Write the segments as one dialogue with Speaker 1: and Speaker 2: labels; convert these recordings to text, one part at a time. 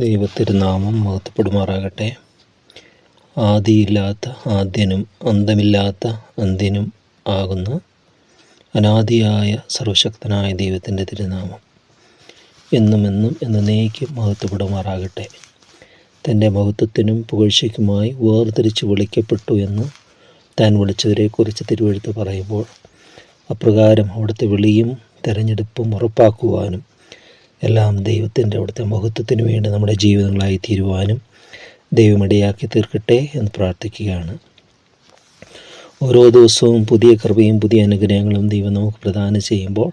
Speaker 1: ദൈവത്തിരുനാമം മഹത്വപ്പെടുമാറാകട്ടെ. ആദിയില്ലാത്ത ആദ്യനും അന്തമില്ലാത്ത അന്ത്യനും ആകുന്ന അനാദിയായ സർവശക്തനായ ദൈവത്തിൻ്റെ തിരുനാമം എന്നും എന്നേക്കും മഹത്വപ്പെടുമാറാകട്ടെ. തൻ്റെ മഹത്വത്തിനും പുകഴ്ചയ്ക്കുമായി വേർതിരിച്ച് വിളിക്കപ്പെട്ടു എന്ന് താൻ വിളിച്ചവരെക്കുറിച്ച് തിരുവെഴുത്ത് പറയുമ്പോൾ, അപ്രകാരം അവിടുത്തെ വിളിയും തിരഞ്ഞെടുപ്പും ഉറപ്പാക്കുവാനും എല്ലാം ദൈവത്തിൻ്റെ അവിടുത്തെ മഹത്വത്തിന് വേണ്ടി നമ്മുടെ ജീവിതങ്ങളായി തീരുവാനും ദൈവമിടയാക്കി തീർക്കട്ടെ എന്ന് പ്രാർത്ഥിക്കുകയാണ്. ഓരോ ദിവസവും പുതിയ കൃപയും പുതിയ അനുഗ്രഹങ്ങളും ദൈവം നമുക്ക് പ്രദാനം ചെയ്യുമ്പോൾ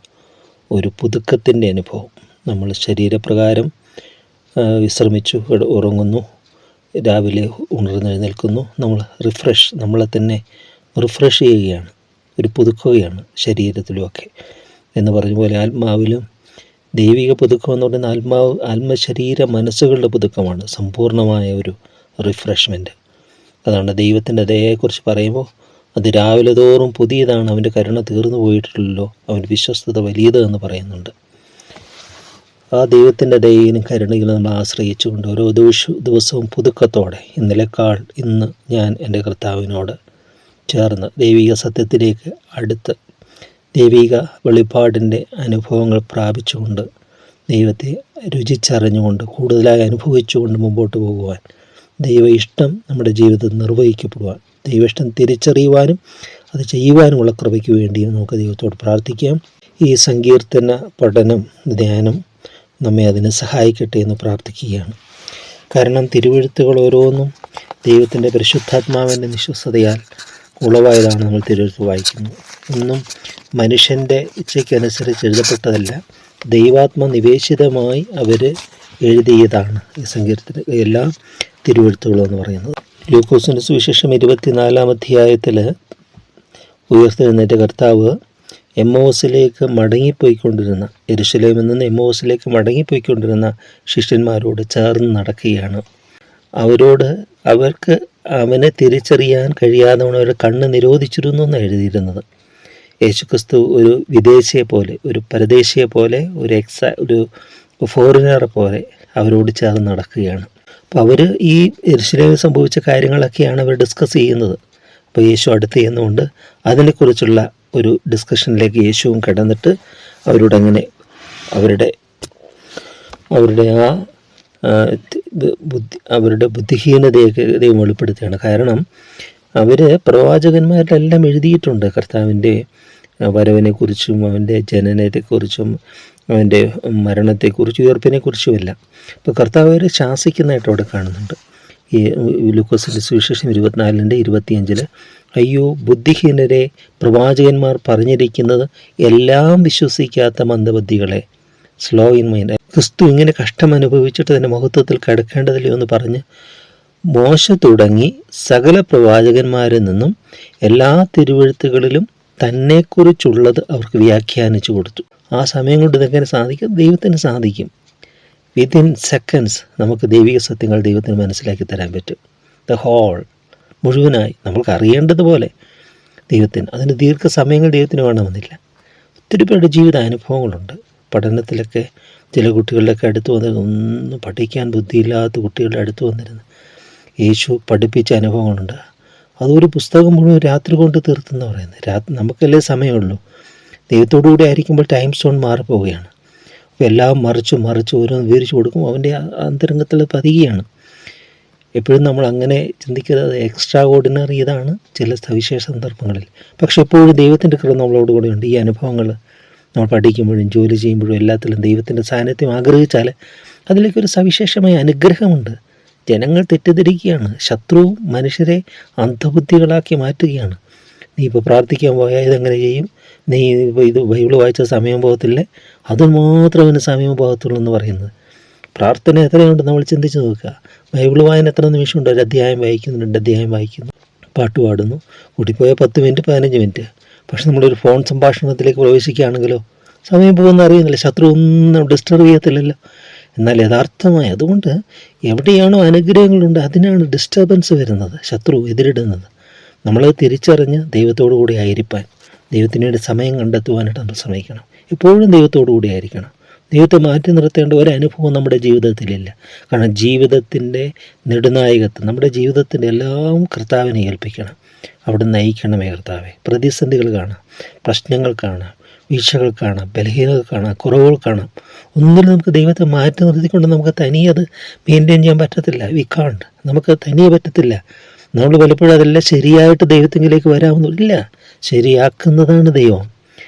Speaker 1: ഒരു പുതുക്കത്തിൻ്റെ അനുഭവം. നമ്മൾ ശരീരപ്രകാരം വിശ്രമിച്ചു ഉറങ്ങുന്നു, രാവിലെ ഉണർന്നെഴുന്നേൽക്കുന്നു, നമ്മളെ തന്നെ റിഫ്രഷ് ചെയ്യുകയാണ്, ഒരു പുതുക്കുകയാണ് ശരീരത്തിലുമൊക്കെ എന്ന് പറഞ്ഞ പോലെ ആത്മാവിലും ദൈവിക പുതുക്കം എന്ന് പറയുന്ന ആത്മശരീര മനസ്സുകളുടെ പുതുക്കമാണ്, സമ്പൂർണ്ണമായ ഒരു റിഫ്രഷ്മെൻറ്റ്. അതാണ് ദൈവത്തിൻ്റെ ദയയെക്കുറിച്ച് പറയുമ്പോൾ, അത് രാവിലെ തോറും പുതിയതാണ്, അവൻ്റെ കരുണ തീർന്നു പോയിട്ടില്ലല്ലോ, അവൻ്റെ വിശ്വസ്തത വലിയത് എന്ന് പറയുന്നുണ്ട്. ആ ദൈവത്തിൻ്റെ ദയയിലും കരുണയിലും നമ്മൾ ആശ്രയിച്ചുകൊണ്ട് ഓരോ ദിവസവും പുതുക്കത്തോടെ ഇന്നലെക്കാൾ ഇന്ന് ഞാൻ എൻ്റെ കർത്താവിനോട് ചേർന്ന് ദൈവിക സത്യത്തിലേക്ക് അടുത്ത് ദൈവിക വെളിപ്പാടിൻ്റെ അനുഭവങ്ങൾ പ്രാപിച്ചുകൊണ്ട് ദൈവത്തെ രുചിച്ചറിഞ്ഞുകൊണ്ട് കൂടുതലായി അനുഭവിച്ചുകൊണ്ട് മുമ്പോട്ട് പോകുവാൻ, ദൈവ ഇഷ്ടം നമ്മുടെ ജീവിതത്തിൽ നിർവഹിക്കപ്പെടുവാൻ, ദൈവ ഇഷ്ടം തിരിച്ചറിയുവാനും അത് ചെയ്യുവാനുമുള്ള കൃപയ്ക്ക് വേണ്ടിയും നമുക്ക് ദൈവത്തോട് പ്രാർത്ഥിക്കാം. ഈ സങ്കീർത്തന പഠനം ധ്യാനം നമ്മെ അതിന് സഹായിക്കട്ടെ എന്ന് പ്രാർത്ഥിക്കുകയാണ്. കാരണം തിരുവെഴുത്തുകൾ ഓരോന്നും ദൈവത്തിൻ്റെ പരിശുദ്ധാത്മാവിൻ്റെ നിശ്വസ്തതയാൽ ഉളവായതാണ്. നമ്മൾ തിരുവെഴുത്ത് വായിക്കുന്നു, ഒന്നും മനുഷ്യൻ്റെ ഇച്ഛയ്ക്കനുസരിച്ച് എഴുതപ്പെട്ടതല്ല, ദൈവാത്മ നിവേശിതമായി അവർ എഴുതിയതാണ് ഈ സങ്കീർത്തന എല്ലാ തിരുവെഴുത്തുകളും എന്ന് പറയുന്നത്. ലൂക്കോസിൻ്റെ സുവിശേഷം 24-ാം അധ്യായത്തിൽ ഉയർത്തെഴുന്നേറ്റ കർത്താവ് എമ്മോസിലേക്ക് മടങ്ങിപ്പോയിക്കൊണ്ടിരുന്ന, യെരുശലേമിൽ നിന്ന് എമ്മോസിലേക്ക് മടങ്ങിപ്പോയിക്കൊണ്ടിരുന്ന ശിഷ്യന്മാരോട് ചേർന്ന് നടക്കുകയാണ്. അവർക്ക് അവനെ തിരിച്ചറിയാൻ കഴിയാതെ അവരുടെ കണ്ണ് നിരോധിച്ചിരുന്നു എന്ന് എഴുതിയിരുന്നത്. യേശുക്രിസ്തു ഒരു വിദേശിയെ പോലെ, ഒരു പരദേശിയെ പോലെ, ഒരു ഫോറിനറെ പോലെ അവരോട് ചേർന്ന് നടക്കുകയാണ്. അപ്പോൾ അവർ ഈ യെരുശലേമിൽ സംഭവിച്ച കാര്യങ്ങളൊക്കെയാണ് അവർ ഡിസ്കസ് ചെയ്യുന്നത്. അപ്പോൾ യേശു അടുത്ത് ചെയ്യുന്നതുകൊണ്ട് അതിനെക്കുറിച്ചുള്ള ഒരു ഡിസ്കഷനിലേക്ക് യേശുവും കടന്നിട്ട് അവരോടങ്ങനെ അവരുടെ ബുദ്ധിഹീനതയൊക്കെ ദൈവം വെളിപ്പെടുത്തുകയാണ്. കാരണം അവർ പ്രവാചകന്മാരിലെല്ലാം എഴുതിയിട്ടുണ്ട് കർത്താവിൻ്റെ വരവിനെക്കുറിച്ചും അവൻ്റെ ജനനത്തെക്കുറിച്ചും അവൻ്റെ മരണത്തെക്കുറിച്ചും ഉയർപ്പിനെക്കുറിച്ചുമെല്ലാം. അപ്പോൾ കർത്താവ് അവരെ ശാസിക്കുന്നതായിട്ട് അവിടെ കാണുന്നുണ്ട്. ഈ ലൂക്കോസിൻ്റെ സുവിശേഷം 24-25 അയ്യോ ബുദ്ധിഹീനരെ, പ്രവാചകന്മാർ പറഞ്ഞിരിക്കുന്നത് എല്ലാം വിശ്വസിക്കാത്ത മന്ദബുദ്ധികളെ, സ്ലോ ഇൻ മൈൻഡ്. ക്രിസ്തു ഇങ്ങനെ കഷ്ടം അനുഭവിച്ചിട്ട് തന്നെ മഹത്വത്തിൽ കടക്കേണ്ടതില്ലേ എന്ന് പറഞ്ഞ് മോശ തുടങ്ങി സകല പ്രവാചകന്മാരിൽ നിന്നും എല്ലാ തിരുവെഴുത്തുകളിലും തന്നെക്കുറിച്ചുള്ളത് അവർക്ക് വ്യാഖ്യാനിച്ചു കൊടുത്തു. ആ സമയം കൊണ്ട് ഇതെങ്ങനെ സാധിക്കും? ദൈവത്തിന് സാധിക്കും. വിത്തിൻ സെക്കൻഡ്സ് നമുക്ക് ദൈവിക സത്യങ്ങൾ ദൈവത്തിന് മനസ്സിലാക്കി തരാൻ പറ്റും. ദ ഹോൾ മുഴുവനായി നമ്മൾക്ക് അറിയേണ്ടതുപോലെ ദൈവത്തിന്, അതിന് ദീർഘസമയങ്ങൾ ദൈവത്തിന് വേണമെന്നില്ല. ഒത്തിരി പേരുടെ ജീവിത അനുഭവങ്ങളുണ്ട്. പഠനത്തിലൊക്കെ ചില കുട്ടികളുടെയൊക്കെ അടുത്ത് വന്നിരുന്നു, ഒന്നും പഠിക്കാൻ ബുദ്ധിയില്ലാത്ത കുട്ടികളുടെ അടുത്ത് വന്നിരുന്നു യേശു പഠിപ്പിച്ച അനുഭവങ്ങളുണ്ട്. അതൊരു പുസ്തകം മുഴുവൻ രാത്രി കൊണ്ട് തീർത്തെന്ന് പറയുന്നത്. നമുക്കല്ലേ സമയമുള്ളൂ. ദൈവത്തോടുകൂടി ആയിരിക്കുമ്പോൾ ടൈം സോൺ മാറിപ്പോവുകയാണ്. അപ്പോൾ എല്ലാം മറിച്ച് ഓരോന്ന് വിവരിച്ചു കൊടുക്കും, അവൻ്റെ അന്തരംഗത്തിൽ പതിയുകയാണ്. എപ്പോഴും നമ്മൾ അങ്ങനെ ചിന്തിക്കുന്നത് എക്സ്ട്രാ ഓർഡിനറി ഇതാണ് ചില സവിശേഷ സന്ദർഭങ്ങളിൽ. പക്ഷെ എപ്പോഴും ദൈവത്തിൻ്റെ കൃപ നമ്മളോട് കൂടെയുണ്ട്. ഈ അനുഭവങ്ങൾ നമ്മൾ പഠിക്കുമ്പോഴും ജോലി ചെയ്യുമ്പോഴും എല്ലാത്തിലും ദൈവത്തിൻ്റെ സാന്നിധ്യം ആഗ്രഹിച്ചാൽ അതിലേക്കൊരു സവിശേഷമായ അനുഗ്രഹമുണ്ട്. ജനങ്ങൾ തെറ്റിദ്ധരിക്കുകയാണ്, ശത്രു മനുഷ്യരെ അന്ധബുദ്ധികളാക്കി മാറ്റുകയാണ്. നീ ഇപ്പോൾ പ്രാർത്ഥിക്കാൻ പോയാൽ ഇതെങ്ങനെ ചെയ്യും, നീ ഇത് ബൈബിൾ വായിച്ച സമയം പോകത്തില്ലേ, അതുമാത്രം അവന് സമയം പോകത്തുള്ളൂ എന്ന് പറയുന്നത്. പ്രാർത്ഥന എത്രയുണ്ട് നമ്മൾ ചിന്തിച്ച് നോക്കുക. ബൈബിൾ വായന എത്ര നിമിഷമുണ്ട്? ഒരു അധ്യായം വായിക്കുന്നു, 2 അധ്യായം വായിക്കുന്നു, പാട്ട് പാടുന്നു, കൂട്ടിപ്പോയാൽ 10 മിനിറ്റ് 15 മിനിറ്റ്. പക്ഷെ നമ്മളൊരു ഫോൺ സംഭാഷണത്തിലേക്ക് പ്രവേശിക്കുകയാണെങ്കിലോ സമയം പോകുന്ന അറിയുന്നില്ല, ശത്രു ഒന്നും ഡിസ്റ്റർബ് ചെയ്യത്തില്ലല്ലോ. എന്നാൽ യഥാർത്ഥമായി അതുകൊണ്ട് എവിടെയാണോ അനുഗ്രഹങ്ങളുണ്ട് അതിനാണ് ഡിസ്റ്റർബൻസ് വരുന്നത്, ശത്രു എതിരിടുന്നത്. നമ്മളത് തിരിച്ചറിഞ്ഞ് ദൈവത്തോടു കൂടി ആയിരിക്കാൻ, ദൈവത്തിന് വേണ്ടി സമയം കണ്ടെത്തുവാനായിട്ട് നമ്മൾ ശ്രമിക്കണം. എപ്പോഴും ദൈവത്തോടു കൂടി ആയിരിക്കണം. ദൈവത്തെ മാറ്റി നിർത്തേണ്ട ഒരനുഭവം നമ്മുടെ ജീവിതത്തിലില്ല. കാരണം ജീവിതത്തിൻ്റെ നെടുനായകത്വം, നമ്മുടെ ജീവിതത്തിൻ്റെ എല്ലാം കർത്താവിനെ ഏൽപ്പിക്കണം. അവിടെ നയിക്കണമേ കർത്താവെ. പ്രതിസന്ധികൾ കാണാം, പ്രശ്നങ്ങൾ കാണാം, വീഴ്ചകൾ കാണാം, ബലഹീനത കാണാം, കുറവുകൾ കാണാം. ഒന്നിനും നമുക്ക് ദൈവത്തെ മാറ്റി നിർത്തിക്കൊണ്ട് നമുക്ക് തനിയെ അത് മെയിൻറ്റെയിൻ ചെയ്യാൻ പറ്റത്തില്ല. വി കാണ്ട്, നമുക്ക് തനിയെ പറ്റത്തില്ല. നമ്മൾ പലപ്പോഴും അതെല്ലാം ശരിയായിട്ട് ദൈവത്തെങ്കിലേക്ക് വരാവുന്നില്ല. ശരിയാക്കുന്നതാണ് ദൈവം.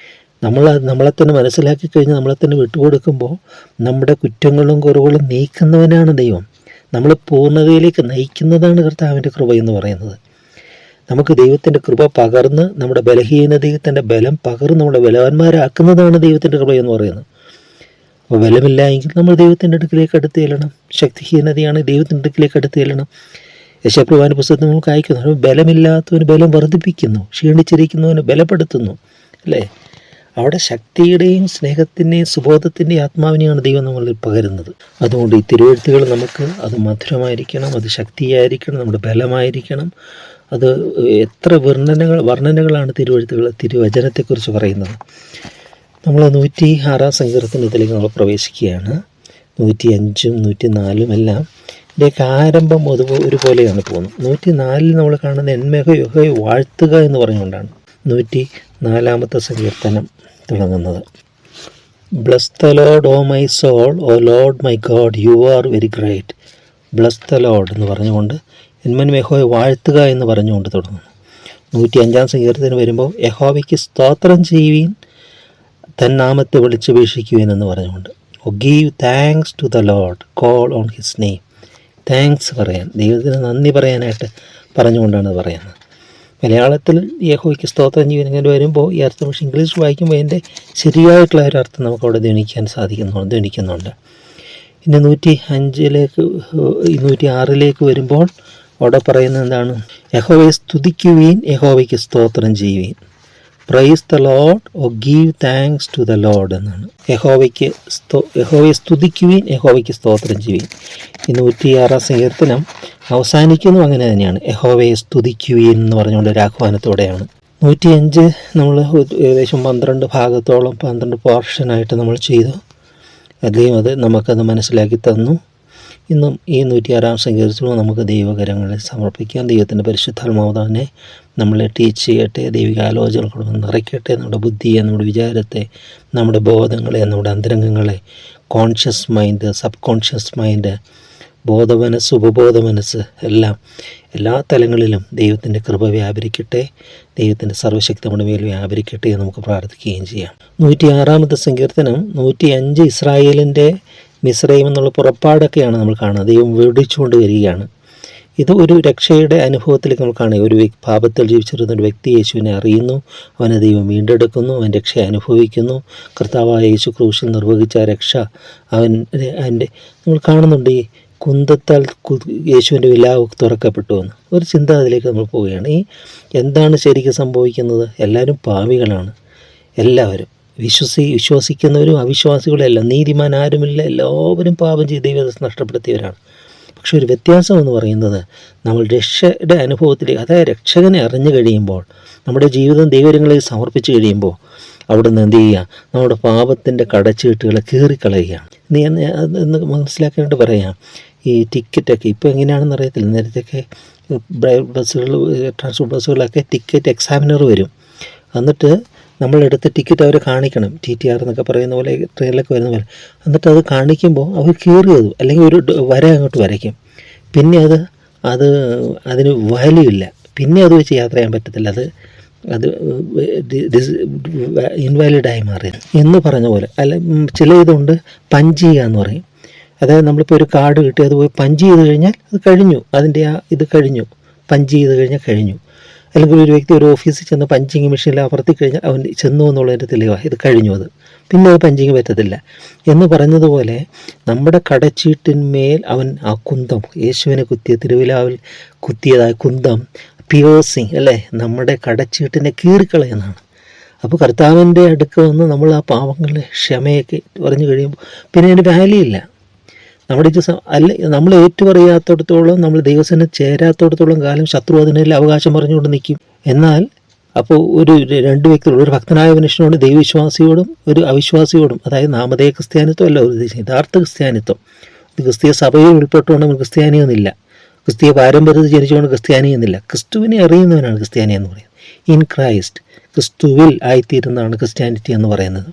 Speaker 1: നമ്മളെ തന്നെ മനസ്സിലാക്കി കഴിഞ്ഞ് നമ്മളെ തന്നെ വിട്ടുകൊടുക്കുമ്പോൾ നമ്മുടെ കുറ്റങ്ങളും കുറവുകളും നീക്കുന്നവനാണ് ദൈവം. നമ്മൾ പൂർണ്ണതയിലേക്ക് നയിക്കുന്നതാണ് കർത്താവിൻ്റെ കൃപ എന്ന് പറയുന്നത്. നമുക്ക് ദൈവത്തിൻ്റെ കൃപ പകർന്ന് നമ്മുടെ ബലഹീനതയിൽ തൻ്റെ ബലം പകർന്ന് നമ്മളെ ബലവാന്മാരാക്കുന്നതാണ് ദൈവത്തിൻ്റെ കൃപ എന്ന് പറയുന്നത്. അപ്പോൾ ബലമില്ല എങ്കിൽ നമ്മൾ ദൈവത്തിൻ്റെ അടുക്കിലേക്ക് അടുത്ത് ചെല്ലണം. ശക്തിഹീനതയാണ് ദൈവത്തിൻ്റെ അടുക്കിലേക്ക് അടുത്ത് ചെല്ലണം. യശപ്രവാന പുസ്തകത്തിൽ നമുക്ക് അയക്കുന്നു, ബലമില്ലാത്തവന് ബലം വർദ്ധിപ്പിക്കുന്നു, ക്ഷീണിച്ചിരിക്കുന്നവന് ബലപ്പെടുത്തുന്നു, അല്ലേ? അവിടെ ശക്തിയുടെയും സ്നേഹത്തിൻ്റെയും സുബോധത്തിൻ്റെയും ആത്മാവിനെയാണ് ദൈവം നമ്മളിൽ പകരുന്നത്. അതുകൊണ്ട് ഈ തിരുവെഴുത്തുകൾ നമുക്ക് അത് മധുരമായിരിക്കണം, അത് ശക്തിയായിരിക്കണം, നമ്മുടെ ബലമായിരിക്കണം. അത് എത്ര വർണ്ണനകളാണ് തിരുവചനത്തെക്കുറിച്ച് പറയുന്നത്. നമ്മൾ 106 സങ്കീർത്തനത്തിലേക്ക് നമ്മൾ പ്രവേശിക്കുകയാണ്. 105ഉം 104 എല്ലാം ഇതിൻ്റെയൊക്കെ ആരംഭം ഒരുപോലെയാണ് പോകുന്നത്. 104 നമ്മൾ കാണുന്ന യഹോവയെ വാഴ്ത്തുക എന്ന് പറഞ്ഞുകൊണ്ടാണ് 104 സങ്കീർത്തനം തുടങ്ങുന്നത്. Bless the Lord O my soul, O Lord my God, you are very great. Bless the Lord എന്ന് പറഞ്ഞുകൊണ്ട് എന്മനും യഹോവയെ വാഴ്ത്തുക എന്ന് പറഞ്ഞുകൊണ്ട് തുടങ്ങുന്നു. 105 സങ്കീർത്തനം വരുമ്പോൾ യഹോവയ്ക്ക് സ്തോത്രം ചെയ്യുവീൻ, തന്നാമത്തെ വിളിച്ചപേക്ഷിക്കുവീൻ എന്ന് പറഞ്ഞുകൊണ്ട്, O give thanks to the Lord, call on his name. Thanks പറയാൻ, ദൈവത്തിന് നന്ദി പറയാനായിട്ട് പറഞ്ഞുകൊണ്ടാണ് പറയുന്നത്. മലയാളത്തിൽ യഹോവയ്ക്ക് സ്തോത്രം ചെയ്യുവാൻ ഇങ്ങനെ വരുമ്പോൾ ഈ അർത്ഥം, പക്ഷേ ഇംഗ്ലീഷ് വായിക്കുമ്പോൾ അതിൻ്റെ ശരിയായിട്ടുള്ള ഒരു അർത്ഥം നമുക്കവിടെ ധ്വനിക്കുന്നുണ്ട്. ഇനി 106 വരുമ്പോൾ അവിടെ പറയുന്നത് എന്താണ്? യഹോവയെ സ്തുതിക്കുവീൻ, യഹോവയ്ക്ക് സ്തോത്രം ചെയ്യുവീൻ. Praise the Lord, O give thanks to the Lord എന്നാണ്. യഹോവയെ സ്തുതിക്കുവീൻ, യഹോവയ്ക്ക് സ്തോത്രം ചെയ്യുവീൻ. ഈ 106 സങ്കീർത്തനം അവസാനിക്കുന്നു അങ്ങനെ തന്നെയാണ്, യഹോവയെ സ്തുതിക്കുവീൻ എന്ന് പറഞ്ഞുകൊണ്ട് ഒരു ആഹ്വാനത്തോടെയാണ്. 105 നമ്മൾ ഏകദേശം 12 ഭാഗത്തോളം 12 പോർഷനായിട്ട് നമ്മൾ ചെയ്തു. അദ്ദേഹം നമുക്കത് മനസ്സിലാക്കി തന്നു. ഇന്നും ഈ 106 സങ്കീർത്തനവും നമുക്ക് ദൈവകരങ്ങളിൽ സമർപ്പിക്കാം. ദൈവത്തിൻ്റെ പരിശുദ്ധാത്മാവ് തന്നെ നമ്മളെ ടീച്ച് ചെയ്യട്ടെ, ദൈവിക ആലോചനകൾ കൊണ്ട് നിറയ്ക്കട്ടെ. നമ്മുടെ ബുദ്ധിയെ, നമ്മുടെ വിചാരത്തെ, നമ്മുടെ ബോധങ്ങളെ, നമ്മുടെ അന്തരംഗങ്ങളെ, conscious mind, subconscious mind, ബോധമനസ്സ്, ഉപബോധ മനസ്സ്, എല്ലാ തലങ്ങളിലും ദൈവത്തിൻ്റെ കൃപ വ്യാപരിക്കട്ടെ, ദൈവത്തിൻ്റെ സർവ്വശക്തി നമ്മുടെ മേൽ വ്യാപരിക്കട്ടെ എന്ന് നമുക്ക് പ്രാർത്ഥിക്കുകയും ചെയ്യാം. 106 സങ്കീർത്തനം 105 ഇസ്രായേലിൻ്റെ മിസ്രൈം എന്നുള്ള പുറപ്പാടൊക്കെയാണ് നമ്മൾ കാണുന്നത്. ദൈവം വെടിച്ചുകൊണ്ട് വരികയാണ്. ഇത് ഒരു രക്ഷയുടെ അനുഭവത്തിലേക്ക് നമ്മൾ കാണുക. ഒരു പാപത്തിൽ ജീവിച്ചിരുന്ന ഒരു വ്യക്തി യേശുവിനെ അറിയുന്നു, അവനെ ദൈവം വീണ്ടെടുക്കുന്നു, അവൻ രക്ഷയെ അനുഭവിക്കുന്നു. കർത്താവായ യേശു ക്രൂശിൽ നിർവഹിച്ച രക്ഷ അവൻ്റെ നമ്മൾ കാണുന്നുണ്ട്. ഈ കുന്തത്താൽ യേശുവിൻ്റെ വിലാവ് തുറക്കപ്പെട്ടു എന്ന് ഒരു ചിന്ത അതിലേക്ക് നമ്മൾ പോവുകയാണ്. ഈ എന്താണ് ശരിക്കും സംഭവിക്കുന്നത്? എല്ലാവരും പാപികളാണ്. എല്ലാവരും വിശ്വസിക്കുന്നവരും അവിശ്വാസികളും എല്ലാം, നീതിമാൻ ആരുമില്ല, എല്ലാവരും പാപം ചെയ്ത് ദൈവത്തെ നഷ്ടപ്പെടുത്തിയവരാണ്. പക്ഷെ ഒരു വ്യത്യാസം എന്ന് പറയുന്നത്, നമ്മൾ രക്ഷയുടെ അനുഭവത്തിലേക്ക്, അതായത് രക്ഷകനെ അറിഞ്ഞു കഴിയുമ്പോൾ, നമ്മുടെ ജീവിതം ദൈവങ്ങളിലേക്ക് സമർപ്പിച്ച് കഴിയുമ്പോൾ, അവിടെ നിന്ന് എന്ത് ചെയ്യുക? നമ്മുടെ പാപത്തിൻ്റെ കടച്ചീട്ടുകളെ കീറിക്കളയുകയാണ്. എന്ന് മനസ്സിലാക്കാനായിട്ട് പറയാം. ഈ ടിക്കറ്റൊക്കെ ഇപ്പോൾ എങ്ങനെയാണെന്ന് അറിയത്തില്ല. നേരത്തെയൊക്കെ ട്രാൻസ്പോർട്ട് ബസ്സുകളൊക്കെ ടിക്കറ്റ് എക്സാമിനർ വരും. എന്നിട്ട് നമ്മളെടുത്ത ടിക്കറ്റ് അവർ കാണിക്കണം. TTR എന്നൊക്കെ പറയുന്ന പോലെ, ട്രെയിനിലൊക്കെ വരുന്ന പോലെ. എന്നിട്ട് അത് കാണിക്കുമ്പോൾ അവർ കീറിയത് അല്ലെങ്കിൽ ഒരു വര അങ്ങോട്ട് വരയ്ക്കും. പിന്നെ അതിന് വാല്യൂ ഇല്ല. പിന്നെ അത് വെച്ച് യാത്ര ചെയ്യാൻ പറ്റത്തില്ല. അത് ഇൻവാലിഡായി മാറി എന്ന് പറഞ്ഞ പോലെ. ചില ഇതുണ്ട്, പഞ്ച് ചെയ്യുക എന്ന് പറയും. അതായത് നമ്മളിപ്പോൾ ഒരു കാർഡ് കിട്ടി, അത് പോയി പഞ്ച് ചെയ്ത് കഴിഞ്ഞാൽ അത് കഴിഞ്ഞു, അതിൻ്റെ ഇത് കഴിഞ്ഞു, പഞ്ച് ചെയ്ത് കഴിഞ്ഞാൽ കഴിഞ്ഞു. അല്ലെങ്കിൽ ഒരു വ്യക്തി ഒരു ഓഫീസിൽ ചെന്ന് പഞ്ചിങ് മെഷീനിൽ അമർത്തി കഴിഞ്ഞാൽ അവൻ ചെന്നു എന്നുള്ളതിൻ്റെ തെളിവാണ്, ഇത് കഴിഞ്ഞു, പിന്നെ അത് പഞ്ചിങ് പറ്റത്തില്ല എന്ന് പറഞ്ഞതുപോലെ, നമ്മുടെ കടച്ചീട്ടിന്മേൽ അവൻ ആ കുന്തം, യേശുവിനെ കുത്തിയ തിരുവിലാവിൽ കുത്തിയതായ കുന്തം, പിയേഴ്സിങ് അല്ലേ, നമ്മുടെ കടച്ചീട്ടിനെ കീറിക്കളയുന്നതാണ്. അപ്പോൾ കർത്താവിൻ്റെ അടുക്ക വന്ന് നമ്മൾ ആ പാവങ്ങളുടെ ക്ഷമയൊക്കെ പറഞ്ഞു കഴിയുമ്പോൾ പിന്നെ അതിൻ്റെ വാല്യൂ ഇല്ല. നമ്മൾ ഏറ്റുപറയാത്തടത്തോളം, നമ്മൾ ദൈവസേന ചേരാത്തടത്തോളം കാലം ശത്രു അതിനെല്ലാം അവകാശം പറഞ്ഞുകൊണ്ട് നിൽക്കും. എന്നാൽ അപ്പോൾ രണ്ട് വ്യക്തികൾ, ഒരു ഭക്തനായ മനുഷ്യനോട് ദൈവവിശ്വാസിയോടും ഒരു അവിശ്വാസിയോടും, അതായത് നാമധേയ ക്രിസ്ത്യാനിത്വം അല്ല ഉദ്ദേശിക്കുന്നത്, യഥാർത്ഥ ക്രിസ്ത്യാനിത്വം. ക്രിസ്തീയ സഭയിൽ ഉൾപ്പെട്ടുകൊണ്ട് ക്രിസ്ത്യാനിയൊന്നുമില്ല, ക്രിസ്തീയ പാരമ്പര്യത്തിൽ ജനിച്ചുകൊണ്ട് ക്രിസ്ത്യാനിയെന്നില്ല. ക്രിസ്തുവിനെ അറിയുന്നവനാണ് ക്രിസ്ത്യാനി എന്ന് പറയുന്നത്. ഇൻ ക്രൈസ്റ്റ്, ക്രിസ്തുവിൽ ആയിത്തീരുന്നതാണ് ക്രിസ്ത്യാനിറ്റി എന്ന് പറയുന്നത്.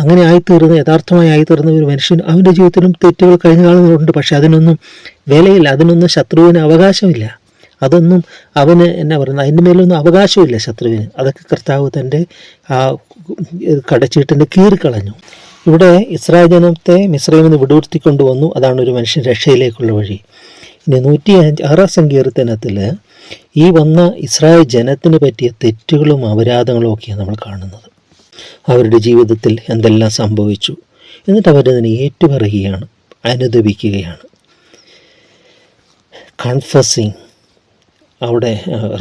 Speaker 1: അങ്ങനെ ആയിത്തീർന്ന്, യഥാർത്ഥമായി ആയിത്തീർന്ന ഒരു മനുഷ്യൻ, അവൻ്റെ ജീവിതത്തിലും തെറ്റുകൾ കഴിഞ്ഞ കാലങ്ങളുണ്ട്. പക്ഷെ അതിനൊന്നും വിലയില്ല, അതിനൊന്നും ശത്രുവിന് അവകാശമില്ല, അതൊന്നും അവന് എന്നാ പറയുന്നത്, അതിൻ്റെ മേലൊന്നും അവകാശമില്ല ശത്രുവിന്. അതൊക്കെ കർത്താവ് തൻ്റെ ആ കടച്ചീട്ടിൻ്റെ കീറിക്കളഞ്ഞു. ഇവിടെ ഇസ്രായേൽ ജനത്തെ മിസ്രൈമിൽ നിന്ന് വിടുവിർത്തിക്കൊണ്ടുവന്നു. അതാണ് ഒരു മനുഷ്യൻ രക്ഷയിലേക്കുള്ള വഴി. ഇനി 106 സങ്കീർത്തനത്തിൽ ഈ വന്ന ഇസ്രായേൽ ജനത്തിന് പറ്റിയ തെറ്റുകളും അപരാധങ്ങളും ഒക്കെയാണ് നമ്മൾ കാണുന്നത്. അവരുടെ ജീവിതത്തിൽ എന്തെല്ലാം സംഭവിച്ചു, എന്നിട്ട് അവരതിനെ ഏറ്റുപറയുകയാണ്, അനുദപിക്കുകയാണ്. കൺഫസിങ്, അവിടെ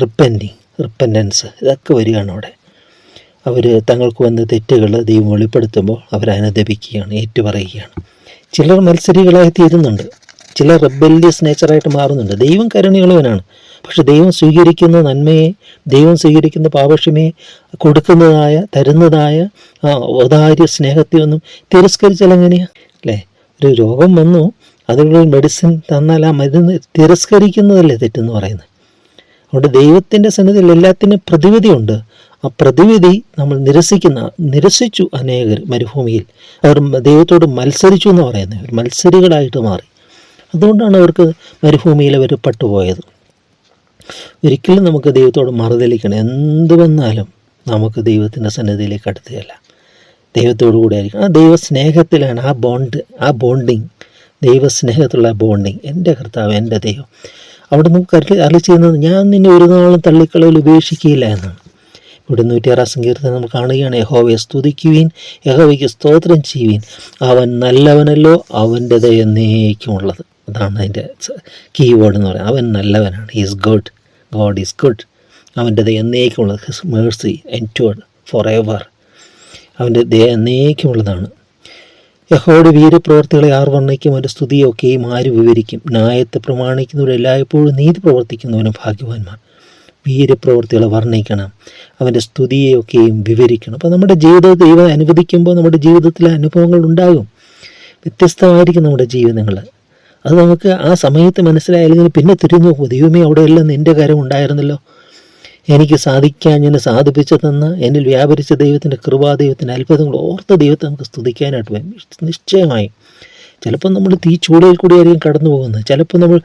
Speaker 1: റിപ്പൻറ്റൻസ് ഇതൊക്കെ വരികയാണ് അവിടെ. അവർ തങ്ങൾക്ക് വന്ന തെറ്റുകൾ ദൈവം വെളിപ്പെടുത്തുമ്പോൾ അവർ അനുദപിക്കുകയാണ്, ഏറ്റുപറയുകയാണ്. ചിലർ മത്സരികളായി തീരുന്നുണ്ട്, ചിലർ റെബല്യസ് നേച്ചറായിട്ട് മാറുന്നുണ്ട്. ദൈവം കരുണയുള്ളവനാണ്, പക്ഷെ ദൈവം സ്വീകരിക്കുന്ന നന്മയെ, ദൈവം സ്വീകരിക്കുന്ന പാപക്ഷമയെ, കൊടുക്കുന്നതായ തരുന്നതായ ഔദാര്യ സ്നേഹത്തെ ഒന്നും തിരസ്കരിച്ചാൽ എങ്ങനെയാണ് അല്ലേ? ഒരു രോഗം വന്നു, അതിനുള്ള മെഡിസിൻ തന്നാൽ ആ മരുന്ന് തിരസ്കരിക്കുന്നതല്ലേ തെറ്റെന്ന് പറയുന്നത്. അതുകൊണ്ട് ദൈവത്തിൻ്റെ സന്നിധിയിൽ എല്ലാത്തിനും പ്രതിവിധിയുണ്ട്. ആ പ്രതിവിധി നമ്മൾ നിരസിച്ചു അനേകർ മരുഭൂമിയിൽ. അവർ ദൈവത്തോട് മത്സരിച്ചു എന്ന് പറയുന്നത്, അവർ മത്സരികളായിട്ട് മാറി. അതുകൊണ്ടാണ് അവർക്ക് മരുഭൂമിയിൽ അവർ പട്ടുപോയത്. ഒരിക്കലും നമുക്ക് ദൈവത്തോട് മറുതലിക്കണം. എന്ത് വന്നാലും നമുക്ക് ദൈവത്തിൻ്റെ സന്നിധിയിലേക്ക് അടുത്തുകയല്ല, ദൈവത്തോടു കൂടെ ആയിരിക്കണം. ആ ദൈവസ്നേഹത്തിലാണ് ആ ബോണ്ടിങ്, ദൈവസ്നേഹത്തിലുള്ള ബോണ്ടിങ്. എൻ്റെ കർത്താവ്, എൻ്റെ ദൈവം, അവിടെ നമുക്ക് അരളി ചെയ്യുന്നത്, ഞാൻ നിന്നെ ഒരു നാളും തള്ളിക്കളയിൽ ഉപേക്ഷിക്കുകയില്ല എന്നാണ്. ഇവിടെ 106 സങ്കീർത്തനം നമ്മൾ കാണുകയാണ്. യഹോവയെ സ്തുതിക്കുവീൻ, യഹോവയ്ക്ക് സ്തോത്രം ചെയ്യുവീൻ, അവൻ നല്ലവനല്ലോ, അവൻ്റെ ദയ എന്നേക്കുമുള്ളത്. അതാണ് അതിൻ്റെ കീവേഡ് എന്ന് പറയുന്നത്. അവൻ നല്ലവനാണ്, is good, God is good. അവൻ്റെ ദയ എന്നേക്കുമുള്ളത്, his Mercy endured for ever. അവൻ്റെ ദയ എന്നേക്കുമുള്ളതാണ്. യഹോവയുടെ വീരപ്രവർത്തികളെ ആർ വർണ്ണിക്കും, അവൻ്റെ സ്തുതിയൊക്കെയും ആര് വിവരിക്കും? ന്യായത്തെ പ്രമാണിക്കുന്നവരും എല്ലായ്പ്പോഴും നീതി പ്രവർത്തിക്കുന്നവനും ഭാഗ്യവാന്മാർ. വീരപ്രവർത്തികളെ വർണ്ണിക്കണം, അവൻ്റെ സ്തുതിയെയൊക്കെയും വിവരിക്കണം. അപ്പോൾ നമ്മുടെ ജീവിതം ദൈവം അനുവദിക്കുമ്പോൾ നമ്മുടെ ജീവിതത്തിലെ അനുഭവങ്ങൾ ഉണ്ടാകും, വ്യത്യസ്തമായിരിക്കും നമ്മുടെ ജീവിതങ്ങൾ. അത് നമുക്ക് ആ സമയത്ത് മനസ്സിലായില്ലെങ്കിൽ പിന്നെ തിരിഞ്ഞു നോക്കും, ദൈവമേ അവിടെയെല്ലാം നിൻ്റെ കരം ഉണ്ടായിരുന്നല്ലോ, എനിക്ക് സാധിക്കാൻ ഞാൻ സാധിപ്പിച്ചു തന്ന, എന്നിൽ വ്യാപരിച്ച ദൈവത്തിൻ്റെ കൃപാദൈവത്തിൻ്റെ അത്ഭുതങ്ങൾ ഓർത്ത ദൈവത്തെ നമുക്ക് സ്തുതിക്കാനായിട്ട് വരും നിശ്ചയമായും. ചിലപ്പോൾ നമ്മൾ തീച്ചൂളയിൽ കൂടിയായിരിക്കും കടന്നു പോകുന്നത്, ചിലപ്പോൾ നമ്മൾ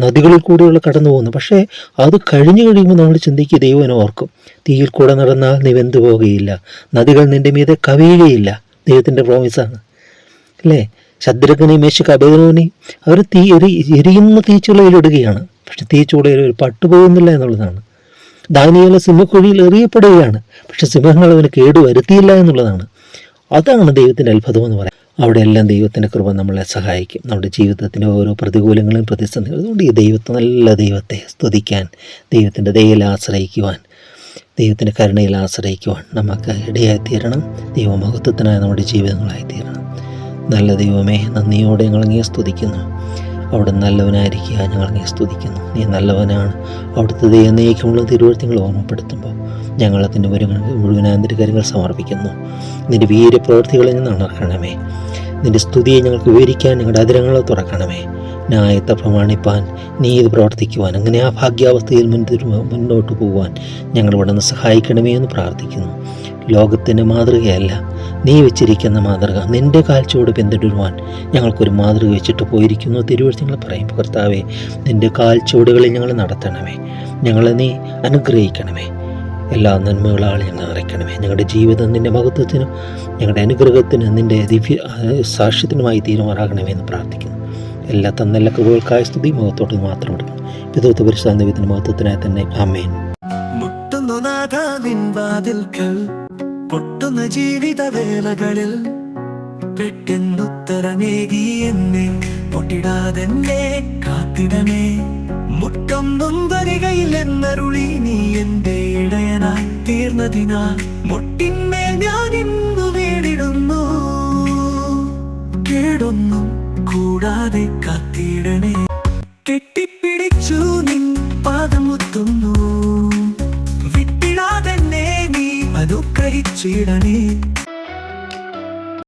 Speaker 1: നദികളിൽ കൂടെയുള്ള കടന്നു പോകുന്നത്. പക്ഷേ അത് കഴിഞ്ഞു കഴിയുമ്പോൾ നമ്മൾ ചിന്തിക്കുക, ദൈവനെ ഓർക്കും. തീയിൽ കൂടെ നടന്നാൽ നീ വെന്തു പോകുകയില്ല, നദികൾ നിൻ്റെ മീതെ കവിയുകയില്ല. ദൈവത്തിൻ്റെ പ്രോമിസാണ് അല്ലേ? ശദ്രഖനെയും മേശക്ക് അബേദ്നേഗോനെയും അവർ എരിയുന്ന തീച്ചുളയിലിടുകയാണ്, പക്ഷെ തീച്ചുളയിൽ ഒരു പട്ടുപോകുന്നില്ല എന്നുള്ളതാണ്. ദാനിയേൽ സിംഹക്കുഴിയിൽ എറിയപ്പെടുകയാണ്, പക്ഷെ സിംഹങ്ങൾ അവന് കേടുവരുത്തിയില്ല എന്നുള്ളതാണ്. അതാണ് ദൈവത്തിൻ്റെ അത്ഭുതം എന്ന് പറയാം. അവിടെയെല്ലാം ദൈവത്തിൻ്റെ കൃപ നമ്മളെ സഹായിക്കും, നമ്മുടെ ജീവിതത്തിൻ്റെ ഓരോ പ്രതികൂലങ്ങളും പ്രതിസന്ധികളും. അതുകൊണ്ട് ഈ നല്ല ദൈവത്തെ സ്തുതിക്കാൻ, ദൈവത്തിൻ്റെ ദയയിൽ ആശ്രയിക്കുവാൻ, ദൈവത്തിൻ്റെ കരുണയിൽ ആശ്രയിക്കുവാൻ നമുക്ക് ഇടയായിത്തീരണം. ദൈവമഹത്വത്തിനായി നമ്മുടെ ജീവിതങ്ങളായിത്തീരണം. നല്ല ദൈവമേ, നന്ദിയോടെ ഞങ്ങളങ്ങേ സ്തുതിക്കുന്നു. അവിടെ നല്ലവനായിരിക്കുക, ഞങ്ങളങ്ങേ സ്തുതിക്കുന്നു. നീ നല്ലവനാണ്. അവിടുത്തെ ദൈവനേക്കുമുള്ള തിരുവഴുത്തുകൾ ഓർമ്മപ്പെടുത്തുമ്പോൾ ഞങ്ങളതിൻ്റെ മുഴുവനാന്തര കാര്യങ്ങൾ സമർപ്പിക്കുന്നു. നിൻ്റെ വീരപ്രവൃത്തികളിൽ നിന്ന് നടക്കണമേ. നിൻ്റെ സ്തുതിയെ ഞങ്ങൾക്ക് വിവരിക്കാൻ ഞങ്ങളുടെ അതിരങ്ങളെ തുറക്കണമേ. ന്യായത്തെ പ്രമാണിപ്പാൻ, നീതി പ്രവർത്തിക്കുവാൻ, അങ്ങനെ ആ ഭാഗ്യാവസ്ഥയിൽ മുന്നോട്ട് പോകുവാൻ ഞങ്ങളിവിടെ നിന്ന് സഹായിക്കണമേ എന്ന് പ്രാർത്ഥിക്കുന്നു. ലോകത്തിൻ്റെ മാതൃകയല്ല, നീ വെച്ചിരിക്കുന്ന മാതൃക, നിൻ്റെ കാഴ്ചയോട് പിന്തുടരുവാൻ ഞങ്ങൾക്കൊരു മാതൃക വെച്ചിട്ട് പോയിരിക്കുന്നു. തിരുവഴുത്തുകൾ പറയുമ്പോൾ കർത്താവേ, നിൻ്റെ കാഴ്ചയോടുകളിൽ ഞങ്ങൾ നടത്തണമേ. ഞങ്ങളെ നീ അനുഗ്രഹിക്കണമേ. എല്ലാ നന്മകളാൽ ഞങ്ങൾ നിറയ്ക്കണമേ. ഞങ്ങളുടെ ജീവിതം നിൻ്റെ മഹത്വത്തിനും ഞങ്ങളുടെ അനുഗ്രഹത്തിനും നിൻ്റെ ദിവ്യ സാക്ഷ്യത്തിനുമായി തീരുമാറാകണമേ എന്ന് പ്രാർത്ഥിക്കുന്നു. എല്ലാ തന്നെല്ലാ കൃപകൾക്കായ സ്തുതി മഹത്വത്തോട് മാത്രം എടുക്കണം. പിതൃത്വ പരിശുദ്ധ ദൈവത്തിൻ്റെ മഹത്വത്തിനായി തന്നെ ആമേൻ.
Speaker 2: പൊട്ടുന്ന ജീവിത വേളകളിൽ പെട്ടെന്നുത്തരമേകി എന്നെ പൊട്ടിടാതെന്നെ കാത്തിടമേ. മുട്ടം നൊമ്പരികയിൽ എന്നരുളി നീ എന്റെ ഇടയനായി തീർന്നതിനാൽ മുട്ടിന്മേൽ ഞാൻ ഇന്നു വീടിടുന്നു. കേടൊന്നും കൂടാതെ കാത്തിടണം.